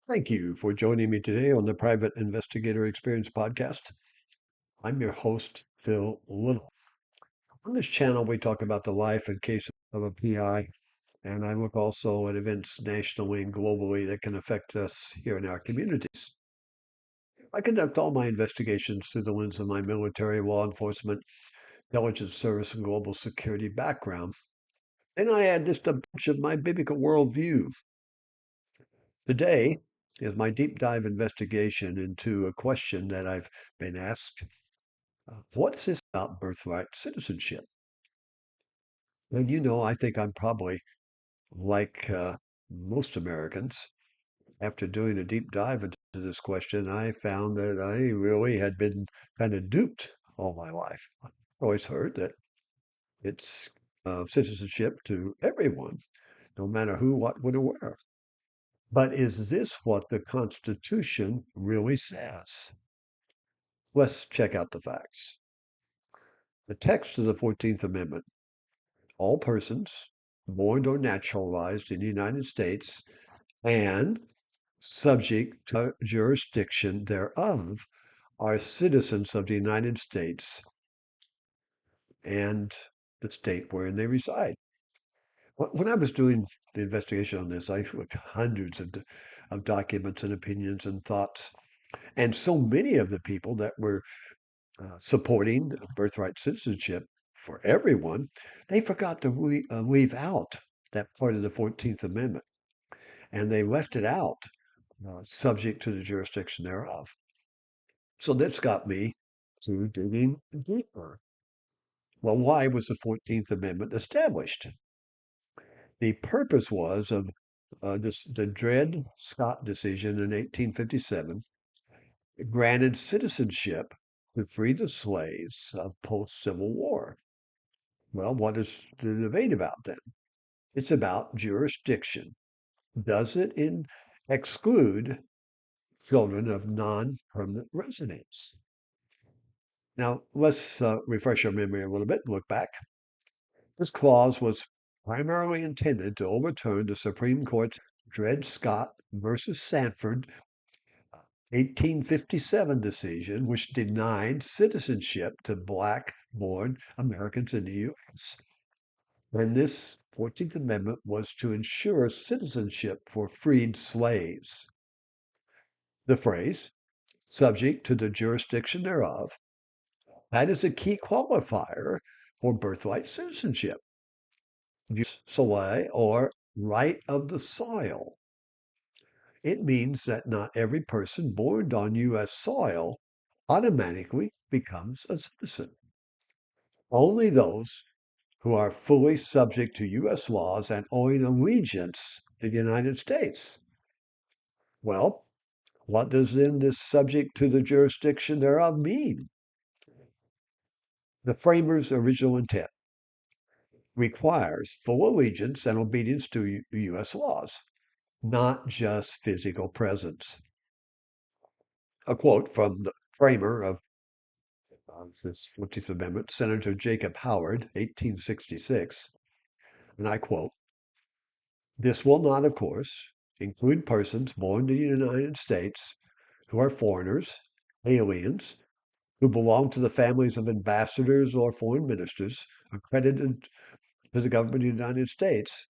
Thank you for joining me today on the Private Investigator Experience podcast. I'm your host, Phil Little. On this channel, we talk about the life and case of a PI, and I look also at events nationally and globally that can affect us here in our communities. I conduct all my investigations through the lens of my military, law enforcement, intelligence service, and global security background. And I add just a bunch of my biblical worldview. Today is my deep dive investigation into a question that I've been asked. What's this about birthright citizenship? And I think I'm probably like most Americans. After doing a deep dive into this question, I found that I really had been kind of duped all my life. I always heard that it's citizenship to everyone, no matter who, what, when, or where. But is this what the Constitution really says? Let's check out the facts. The text of the 14th Amendment: all persons born or naturalized in the United States and subject to jurisdiction thereof are citizens of the United States and the state wherein they reside. When I was doing the investigation on this, I looked at hundreds of documents and opinions and thoughts. And so many of the people that were supporting birthright citizenship for everyone, they forgot to leave out that part of the 14th Amendment, and they left it out, subject to the jurisdiction thereof. So this got me to digging deeper. Well, why was the 14th Amendment established? The purpose was of the Dred Scott decision in 1857 granted citizenship to free the slaves of post-Civil War. Well, what is the debate about then? It's about jurisdiction. Does it exclude children of non-permanent residents? Now, let's refresh our memory a little bit and look back. This clause was primarily intended to overturn the Supreme Court's Dred Scott versus Sanford 1857 decision, which denied citizenship to Black-born Americans in the U.S. And this 14th Amendment was to ensure citizenship for freed slaves. The phrase, subject to the jurisdiction thereof, that is a key qualifier for birthright citizenship. Soleil or right of the soil. It means that not every person born on U.S. soil automatically becomes a citizen. Only those who are fully subject to U.S. laws and owing allegiance to the United States. Well, what does then this subject to the jurisdiction thereof mean? The framers' original intent requires full allegiance and obedience to U.S. laws, not just physical presence. A quote from the framer of this 14th Amendment, Senator Jacob Howard, 1866, and I quote, "This will not, of course, include persons born in the United States who are foreigners, aliens, who belong to the families of ambassadors or foreign ministers accredited to the government of the United States,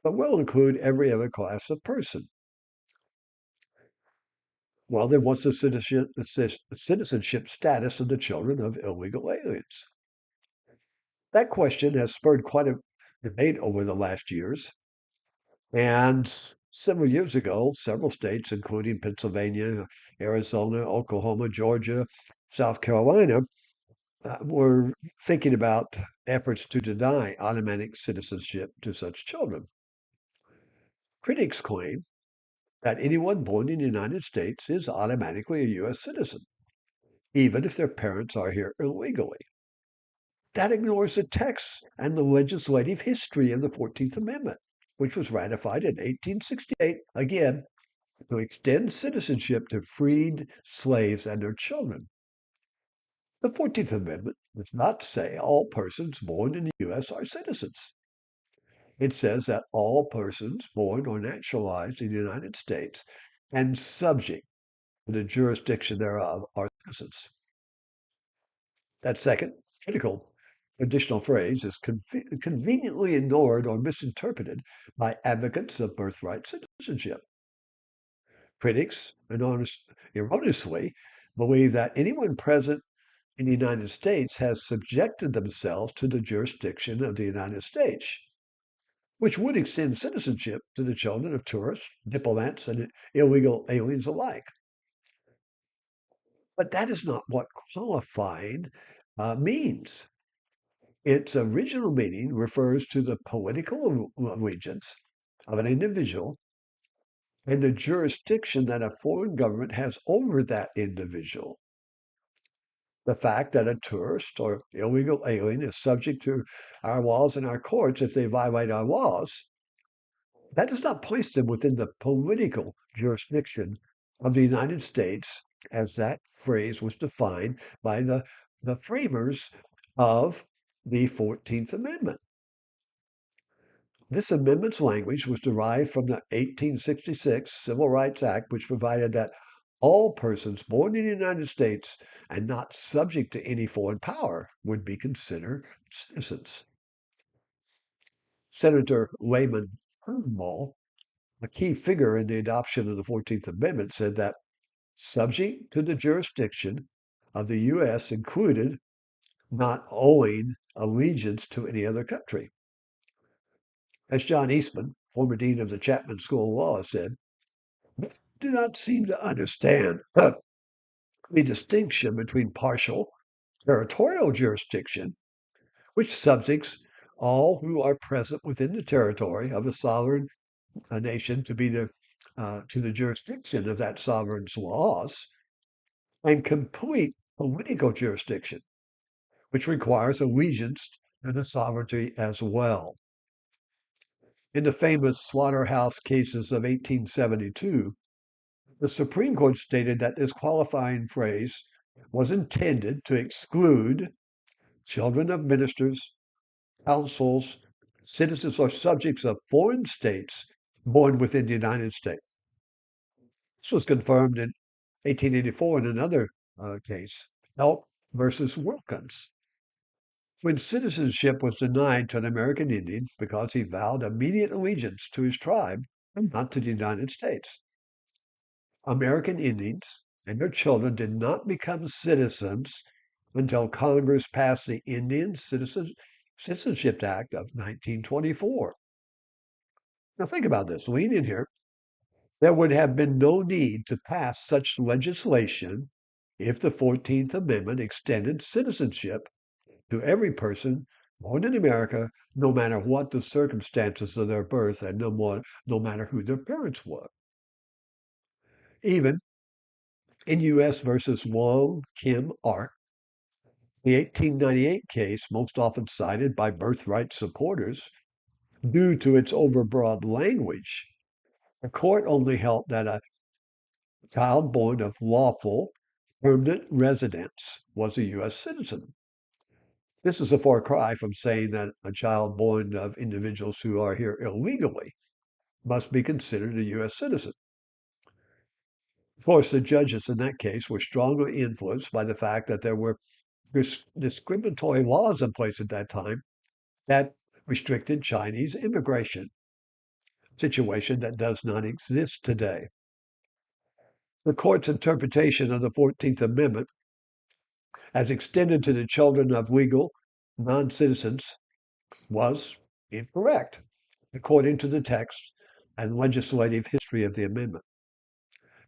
but will include every other class of person." Well, then what's the citizenship status of the children of illegal aliens? That question has spurred quite a debate over the last years. And several years ago, several states, including Pennsylvania, Arizona, Oklahoma, Georgia, South Carolina, were thinking about efforts to deny automatic citizenship to such children. Critics claim that anyone born in the United States is automatically a U.S. citizen, even if their parents are here illegally. That ignores the text and the legislative history of the 14th Amendment, which was ratified in 1868, again, to extend citizenship to freed slaves and their children. The 14th Amendment does not say all persons born in the U.S. are citizens. It says that all persons born or naturalized in the United States and subject to the jurisdiction thereof are citizens. That second, critical additional phrase is conveniently ignored or misinterpreted by advocates of birthright citizenship. Critics erroneously believe that anyone present in the United States has subjected themselves to the jurisdiction of the United States, which would extend citizenship to the children of tourists, diplomats, and illegal aliens alike. But that is not what qualified means. Its original meaning refers to the political allegiance of an individual and the jurisdiction that a foreign government has over that individual. The fact that a tourist or illegal alien is subject to our laws and our courts if they violate our laws, that does not place them within the political jurisdiction of the United States as that phrase was defined by the framers of the 14th Amendment. This amendment's language was derived from the 1866 Civil Rights Act, which provided that all persons born in the United States and not subject to any foreign power would be considered citizens. Senator Lyman Turnbull, a key figure in the adoption of the 14th Amendment, said that subject to the jurisdiction of the U.S. included not owing allegiance to any other country. As John Eastman, former dean of the Chapman School of Law, said, do not seem to understand the distinction between partial territorial jurisdiction, which subjects all who are present within the territory of a sovereign nation to the jurisdiction of that sovereign's laws, and complete political jurisdiction, which requires allegiance to the sovereignty as well. In the famous slaughterhouse cases of 1872, the Supreme Court stated that this qualifying phrase was intended to exclude children of ministers, consuls, citizens, or subjects of foreign states born within the United States. This was confirmed in 1884 in another case, Elk versus Wilkins, when citizenship was denied to an American Indian because he vowed immediate allegiance to his tribe and not to the United States. American Indians and their children did not become citizens until Congress passed the Indian Citizenship Act of 1924. Now think about this. Lean in here. There would have been no need to pass such legislation if the 14th Amendment extended citizenship to every person born in America, no matter what the circumstances of their birth and no matter who their parents were. Even in U.S. versus Wong Kim Ark, the 1898 case, most often cited by birthright supporters due to its overbroad language, the court only held that a child born of lawful permanent residence was a U.S. citizen. This is a far cry from saying that a child born of individuals who are here illegally must be considered a U.S. citizen. Of course, the judges in that case were strongly influenced by the fact that there were discriminatory laws in place at that time that restricted Chinese immigration, situation that does not exist today. The court's interpretation of the 14th Amendment as extended to the children of legal non-citizens was incorrect, according to the text and legislative history of the amendment.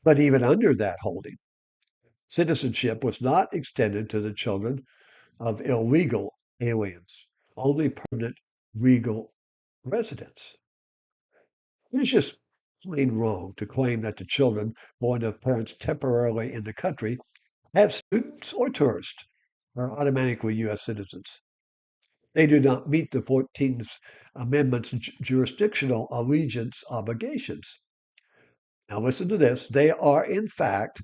But even under that holding, citizenship was not extended to the children of illegal aliens, only permanent legal residents. It is just plain wrong to claim that the children born of parents temporarily in the country, as students or tourists, are automatically U.S. citizens. They do not meet the 14th Amendment's jurisdictional allegiance obligations. Now, listen to this. They are, in fact,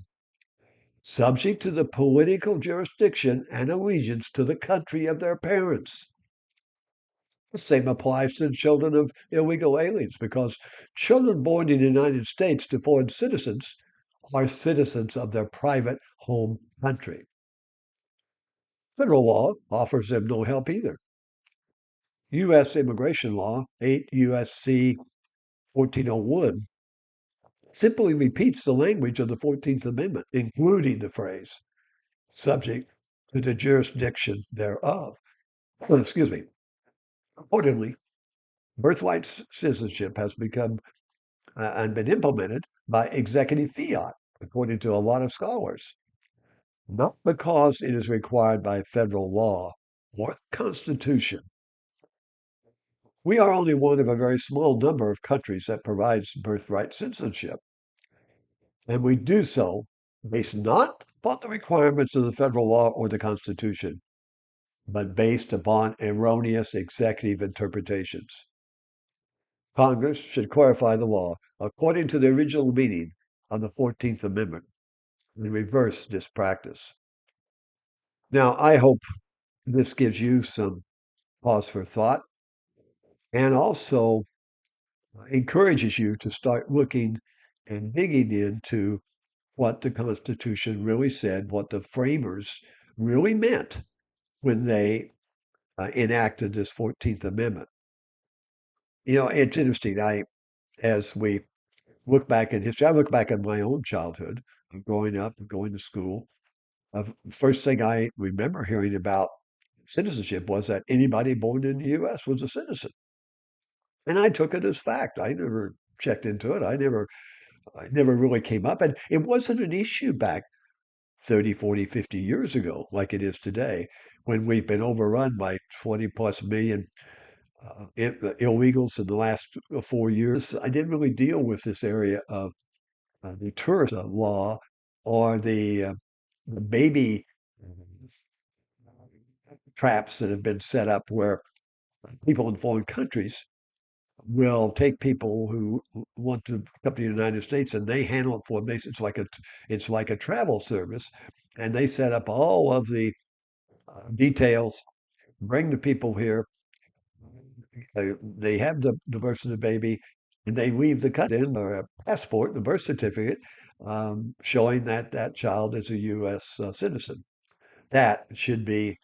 subject to the political jurisdiction and allegiance to the country of their parents. The same applies to the children of illegal aliens because children born in the United States to foreign citizens are citizens of their private home country. Federal law offers them no help either. U.S. immigration law, 8 U.S.C. 1401, simply repeats the language of the 14th Amendment, including the phrase, subject to the jurisdiction thereof. Excuse me. Accordingly, birthright citizenship has become and been implemented by executive fiat, according to a lot of scholars, not because it is required by federal law or the Constitution. We are only one of a very small number of countries that provides birthright citizenship, and we do so based not upon the requirements of the federal law or the Constitution, but based upon erroneous executive interpretations. Congress should clarify the law according to the original meaning of the 14th Amendment and reverse this practice. Now, I hope this gives you some pause for thought and also encourages you to start looking and digging into what the Constitution really said, what the framers really meant when they enacted this 14th Amendment. You know, it's interesting. As we look back in history, I look back at my own childhood of growing up and going to school. First thing I remember hearing about citizenship was that anybody born in the U.S. was a citizen. And I took it as fact. I never checked into it. I never really came up. And it wasn't an issue back 30, 40, 50 years ago like it is today when we've been overrun by 20 plus million illegals in the last 4 years. I didn't really deal with this area of the tourist law or the baby traps that have been set up where people in foreign countries will take people who want to come to the United States and they handle it for them. It's like a travel service, and they set up all of the details, bring the people here. They have the birth of the baby, and they leave the country in or a passport, the birth certificate, showing that that child is a U.S. Citizen. That should be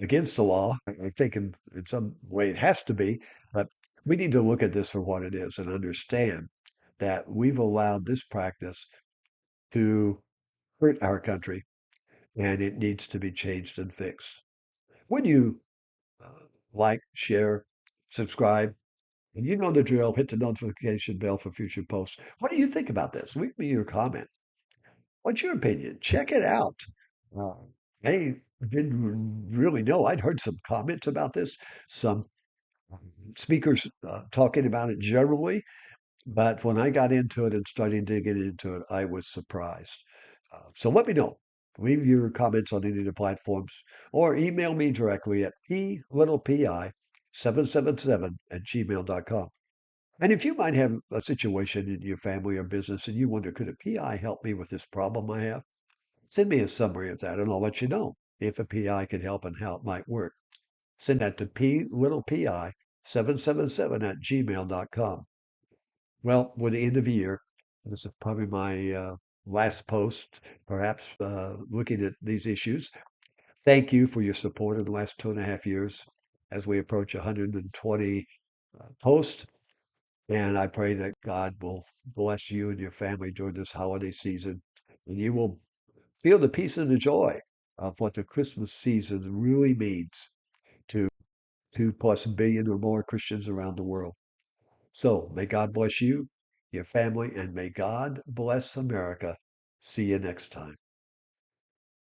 against the law. I think in some way it has to be, but we need to look at this for what it is and understand that we've allowed this practice to hurt our country and it needs to be changed and fixed. Would you like, share, subscribe? And you know the drill. Hit the notification bell for future posts. What do you think about this? Leave me your comment. What's your opinion? Check it out. Uh, I didn't really know. I'd heard some comments about this, some speakers talking about it generally, but when I got into it and started digging into it, I was surprised. So let me know. Leave your comments on any of the platforms or email me directly at pi777 at gmail.com. And if you might have a situation in your family or business and you wonder, could a PI help me with this problem I have? Send me a summary of that and I'll let you know if a PI can help and how it might work. Send that to pi777 at gmail.com. Well, with the end of the year, this is probably my last post, perhaps looking at these issues. Thank you for your support in the last 2.5 years as we approach 120 posts. And I pray that God will bless you and your family during this holiday season, and you will feel the peace and the joy of what the Christmas season really means to 2+ billion or more Christians around the world. So may God bless you, your family, and may God bless America. See you next time.